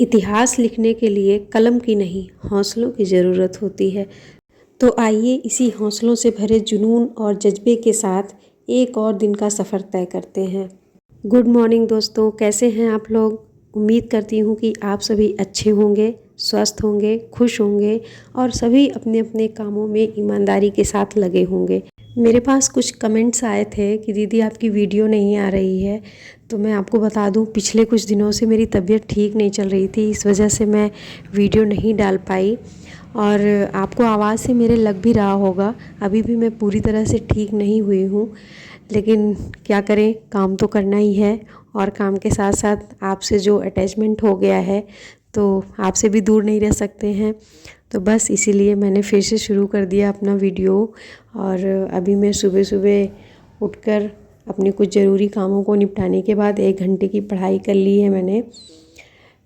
इतिहास लिखने के लिए कलम की नहीं, हौसलों की ज़रूरत होती है। तो आइए इसी हौसलों से भरे जुनून और जज्बे के साथ एक और दिन का सफ़र तय करते हैं। गुड मॉर्निंग दोस्तों, कैसे हैं आप लोग? उम्मीद करती हूँ कि आप सभी अच्छे होंगे, स्वस्थ होंगे, खुश होंगे और सभी अपने अपने कामों में ईमानदारी के साथ लगे होंगे। मेरे पास कुछ कमेंट्स आए थे कि दीदी आपकी वीडियो नहीं आ रही है। तो मैं आपको बता दूं, पिछले कुछ दिनों से मेरी तबीयत ठीक नहीं चल रही थी, इस वजह से मैं वीडियो नहीं डाल पाई। और आपको आवाज़ से मेरे लग भी रहा होगा, अभी भी मैं पूरी तरह से ठीक नहीं हुई हूँ, लेकिन क्या करें, काम तो करना ही है। और काम के साथ साथ आपसे जो अटैचमेंट हो गया है तो आपसे भी दूर नहीं रह सकते हैं। तो बस इसीलिए मैंने फिर से शुरू कर दिया अपना वीडियो। और अभी मैं सुबह सुबह उठकर अपने कुछ ज़रूरी कामों को निपटाने के बाद 1 घंटे की पढ़ाई कर ली है मैंने।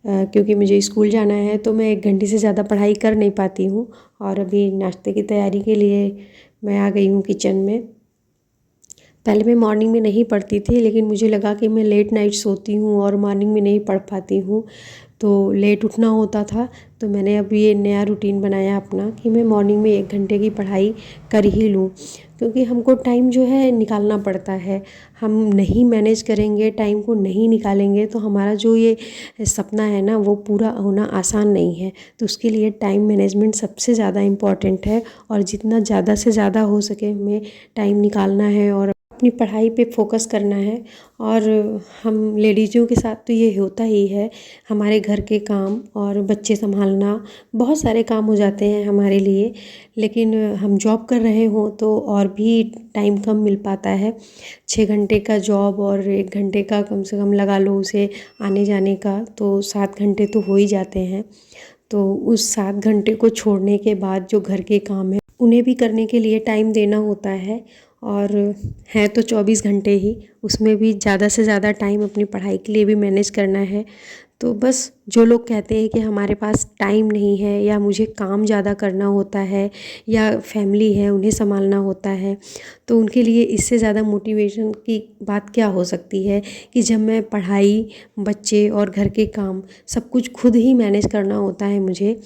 क्योंकि मुझे स्कूल जाना है तो मैं 1 घंटे से ज़्यादा पढ़ाई कर नहीं पाती हूँ। और अभी नाश्ते की तैयारी के लिए मैं आ गई हूँ किचन में। पहले मैं मॉर्निंग में नहीं पढ़ती थी, लेकिन मुझे लगा कि मैं लेट नाइट सोती हूँ और मॉर्निंग में नहीं पढ़ पाती हूँ, तो लेट उठना होता था। तो मैंने अब ये नया रूटीन बनाया अपना कि मैं मॉर्निंग में 1 घंटे की पढ़ाई कर ही लूँ, क्योंकि हमको टाइम जो है निकालना पड़ता है। हम नहीं मैनेज करेंगे, टाइम को नहीं निकालेंगे, तो हमारा जो ये सपना है ना, वो पूरा होना आसान नहीं है। तो उसके लिए टाइम मैनेजमेंट सबसे ज़्यादा इम्पॉर्टेंट है और जितना ज़्यादा से ज़्यादा हो सके हमें टाइम निकालना है और अपनी पढ़ाई पे फोकस करना है। और हम लेडीज़ों के साथ तो ये होता ही है, हमारे घर के काम और बच्चे संभालना, बहुत सारे काम हो जाते हैं हमारे लिए। लेकिन हम जॉब कर रहे हों तो और भी टाइम कम मिल पाता है। 6 घंटे का जॉब और 1 घंटे का कम से कम लगा लो उसे आने जाने का, तो 7 घंटे तो हो ही जाते हैं। तो उस 7 घंटे को छोड़ने के बाद जो घर के काम हैं उन्हें भी करने के लिए टाइम देना होता है। और है तो 24 घंटे ही, उसमें भी ज़्यादा से ज़्यादा टाइम अपनी पढ़ाई के लिए भी मैनेज करना है। तो बस जो लोग कहते हैं कि हमारे पास टाइम नहीं है, या मुझे काम ज़्यादा करना होता है, या फैमिली है उन्हें संभालना होता है, तो उनके लिए इससे ज़्यादा मोटिवेशन की बात क्या हो सकती है कि जब मैं पढ़ाई, बच्चे और घर के काम सब कुछ खुद ही मैनेज करना होता है मुझे।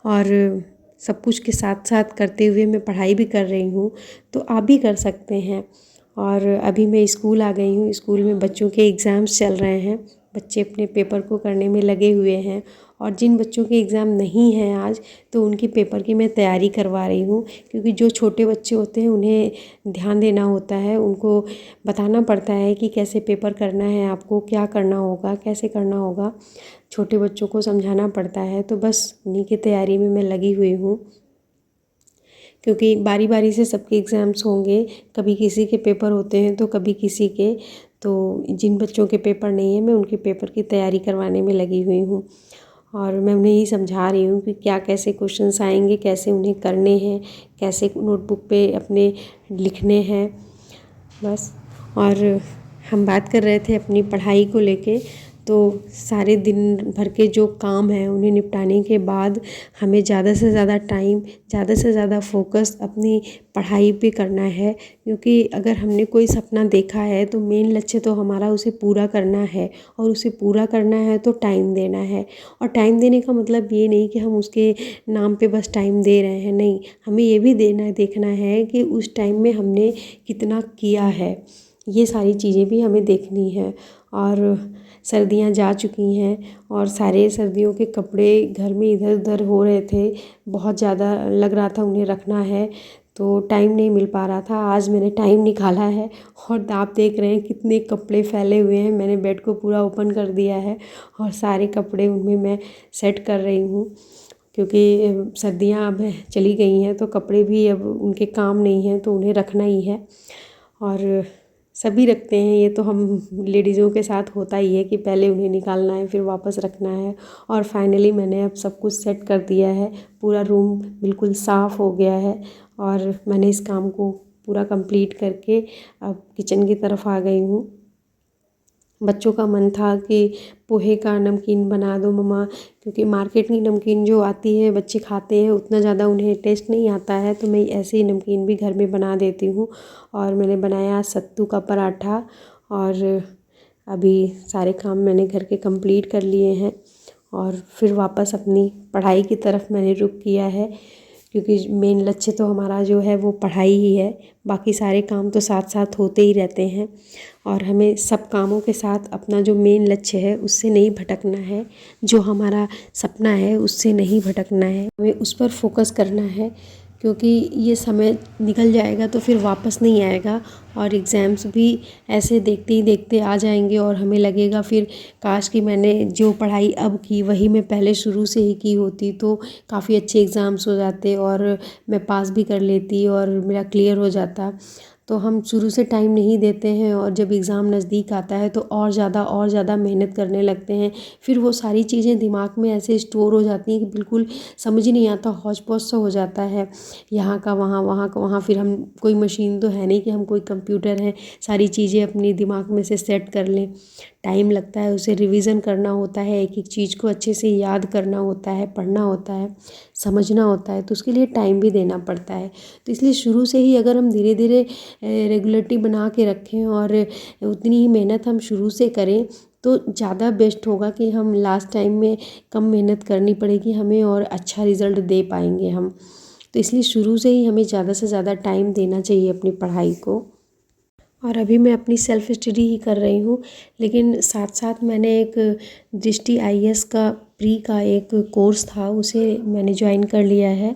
और सब कुछ के साथ साथ करते हुए मैं पढ़ाई भी कर रही हूँ, तो आप भी कर सकते हैं। और अभी मैं स्कूल आ गई हूँ, स्कूल में बच्चों के एग्ज़ाम्स चल रहे हैं, बच्चे अपने पेपर को करने में लगे हुए हैं। और जिन बच्चों के एग्ज़ाम नहीं हैं आज, तो उनकी पेपर की मैं तैयारी करवा रही हूँ, क्योंकि जो छोटे बच्चे होते हैं उन्हें ध्यान देना होता है, उनको बताना पड़ता है कि कैसे पेपर करना है, आपको क्या करना होगा, कैसे करना होगा, छोटे बच्चों को समझाना पड़ता है। तो बस उन्हीं की तैयारी में मैं लगी हुई हूँ, क्योंकि बारी बारी से सबके एग्ज़ाम्स होंगे, कभी किसी के पेपर होते हैं तो कभी किसी के। तो जिन बच्चों के पेपर नहीं है, मैं उनके पेपर की तैयारी करवाने में लगी हुई हूँ। और मैं उन्हें यही समझा रही हूँ कि क्या कैसे क्वेश्चंस आएंगे, कैसे उन्हें करने हैं, कैसे नोटबुक पे अपने लिखने हैं, बस। और हम बात कर रहे थे अपनी पढ़ाई को लेके, तो सारे दिन भर के जो काम हैं उन्हें निपटाने के बाद हमें ज़्यादा से ज़्यादा टाइम, ज़्यादा से ज़्यादा फोकस अपनी पढ़ाई पे करना है। क्योंकि अगर हमने कोई सपना देखा है तो मेन लक्ष्य तो हमारा उसे पूरा करना है, और उसे पूरा करना है तो टाइम देना है। और टाइम देने का मतलब ये नहीं कि हम उसके नाम पे बस टाइम दे रहे हैं, नहीं, हमें ये भी देखना है कि उस टाइम में हमने कितना किया है, ये सारी चीज़ें भी हमें देखनी है। और सर्दियाँ जा चुकी हैं और सारे सर्दियों के कपड़े घर में इधर उधर हो रहे थे, बहुत ज़्यादा लग रहा था उन्हें रखना है, तो टाइम नहीं मिल पा रहा था। आज मैंने टाइम निकाला है और आप देख रहे हैं कितने कपड़े फैले हुए हैं। मैंने बेड को पूरा ओपन कर दिया है और सारे कपड़े उनमें मैं सेट कर रही हूँ, क्योंकि सर्दियाँ अब चली गई हैं तो कपड़े भी अब उनके काम नहीं हैं, तो उन्हें रखना ही है। और सभी रखते हैं, ये तो हम लेडीज़ों के साथ होता ही है कि पहले उन्हें निकालना है फिर वापस रखना है। और फाइनली मैंने अब सब कुछ सेट कर दिया है, पूरा रूम बिल्कुल साफ़ हो गया है। और मैंने इस काम को पूरा कंप्लीट करके अब किचन की तरफ आ गई हूँ। बच्चों का मन था कि पोहे का नमकीन बना दो मम्मा, क्योंकि मार्केट की नमकीन जो आती है बच्चे खाते हैं, उतना ज़्यादा उन्हें टेस्ट नहीं आता है, तो मैं ऐसे ही नमकीन भी घर में बना देती हूँ। और मैंने बनाया सत्तू का पराठा। और अभी सारे काम मैंने घर के कंप्लीट कर लिए हैं और फिर वापस अपनी पढ़ाई की तरफ मैंने रुख किया है, क्योंकि मेन लक्ष्य तो हमारा जो है वो पढ़ाई ही है। बाकी सारे काम तो साथ साथ होते ही रहते हैं और हमें सब कामों के साथ अपना जो मेन लक्ष्य है उससे नहीं भटकना है, जो हमारा सपना है उससे नहीं भटकना है, हमें उस पर फोकस करना है। क्योंकि ये समय निकल जाएगा तो फिर वापस नहीं आएगा और एग्ज़ाम्स भी ऐसे देखते ही देखते आ जाएंगे और हमें लगेगा फिर काश कि मैंने जो पढ़ाई अब की वही मैं पहले शुरू से ही की होती तो काफ़ी अच्छे एग्ज़ाम्स हो जाते और मैं पास भी कर लेती और मेरा क्लियर हो जाता। तो हम शुरू से टाइम नहीं देते हैं और जब एग्ज़ाम नज़दीक आता है तो और ज़्यादा मेहनत करने लगते हैं। फिर वो सारी चीज़ें दिमाग में ऐसे स्टोर हो जाती हैं कि बिल्कुल समझ ही नहीं आता, हौच-पौच सा हो जाता है, यहाँ का वहाँ, वहाँ का वहाँ। फिर हम कोई मशीन तो है नहीं कि हम कोई कंप्यूटर हैं, सारी चीज़ें अपनी दिमाग में से सेट कर लें। टाइम लगता है, उसे रिवीज़न करना होता है, एक एक चीज़ को अच्छे से याद करना होता है, पढ़ना होता है, समझना होता है, तो उसके लिए टाइम भी देना पड़ता है। तो इसलिए शुरू से ही अगर हम धीरे धीरे रेगुलरिटी बना के रखें और उतनी ही मेहनत हम शुरू से करें तो ज़्यादा बेस्ट होगा कि हम लास्ट टाइम में कम मेहनत करनी पड़ेगी हमें और अच्छा रिज़ल्ट दे पाएंगे हम। तो इसलिए शुरू से ही हमें ज़्यादा से ज़्यादा टाइम देना चाहिए अपनी पढ़ाई को। और अभी मैं अपनी सेल्फ़ स्टडी ही कर रही हूँ, लेकिन साथ साथ मैंने एक दृष्टि आईएएस का प्री का एक कोर्स था, उसे मैंने ज्वाइन कर लिया है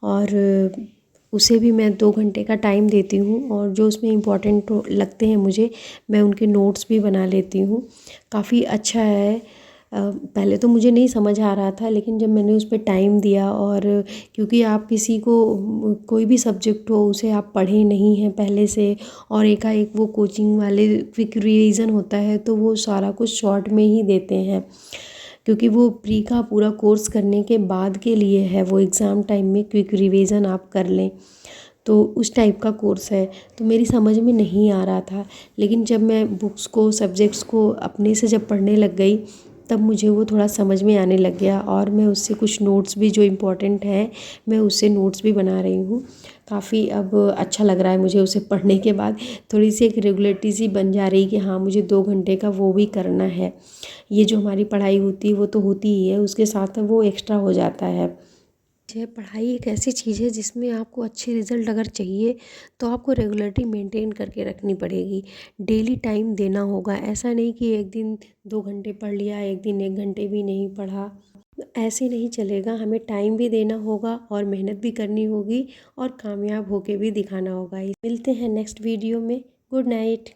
और उसे भी मैं 2 घंटे का टाइम देती हूँ और जो उसमें इम्पोर्टेंट लगते हैं मुझे, मैं उनके नोट्स भी बना लेती हूँ। काफ़ी अच्छा है। पहले तो मुझे नहीं समझ आ रहा था, लेकिन जब मैंने उस पे टाइम दिया और क्योंकि आप किसी को कोई भी सब्जेक्ट हो उसे आप पढ़े नहीं हैं पहले से और एकाएक वो कोचिंग वाले क्विक रिवीजन होता है तो वो सारा कुछ शॉर्ट में ही देते हैं, क्योंकि वो प्री का पूरा कोर्स करने के बाद के लिए है, वो एग्ज़ाम टाइम में क्विक रिवीजन आप कर लें, तो उस टाइप का कोर्स है। तो मेरी समझ में नहीं आ रहा था, लेकिन जब मैं बुक्स को सब्जेक्ट्स को अपने से जब पढ़ने लग गई तब मुझे वो थोड़ा समझ में आने लग गया और मैं उससे कुछ नोट्स भी जो इम्पोर्टेंट हैं मैं उससे नोट्स भी बना रही हूँ। काफ़ी अब अच्छा लग रहा है मुझे उसे पढ़ने के बाद, थोड़ी सी एक रेगुलरिटी सी बन जा रही कि हाँ मुझे 2 घंटे का वो भी करना है। ये जो हमारी पढ़ाई होती है वो तो होती ही है, उसके साथ वो एक्स्ट्रा हो जाता है। ये पढ़ाई एक ऐसी चीज़ है जिसमें आपको अच्छे रिज़ल्ट अगर चाहिए तो आपको रेगुलरिटी मेंटेन करके रखनी पड़ेगी, डेली टाइम देना होगा। ऐसा नहीं कि एक दिन 2 घंटे पढ़ लिया, एक दिन 1 घंटे भी नहीं पढ़ा, ऐसे नहीं चलेगा। हमें टाइम भी देना होगा और मेहनत भी करनी होगी और कामयाब होके भी दिखाना होगा। मिलते हैं नेक्स्ट वीडियो में। Good night.